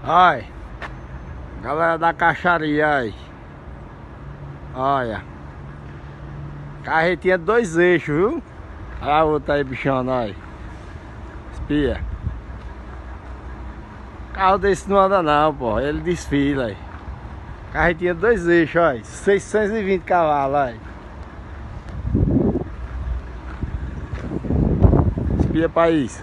Olha, galera da caixaria aí. Olha, carretinha 2 eixos, viu? Olha a outra aí, bichona, olha. Espia. Carro desse não anda não, pô. Ele desfila aí. Carretinha 2 eixos, olha. 620 cavalos, olha. Espia pra isso.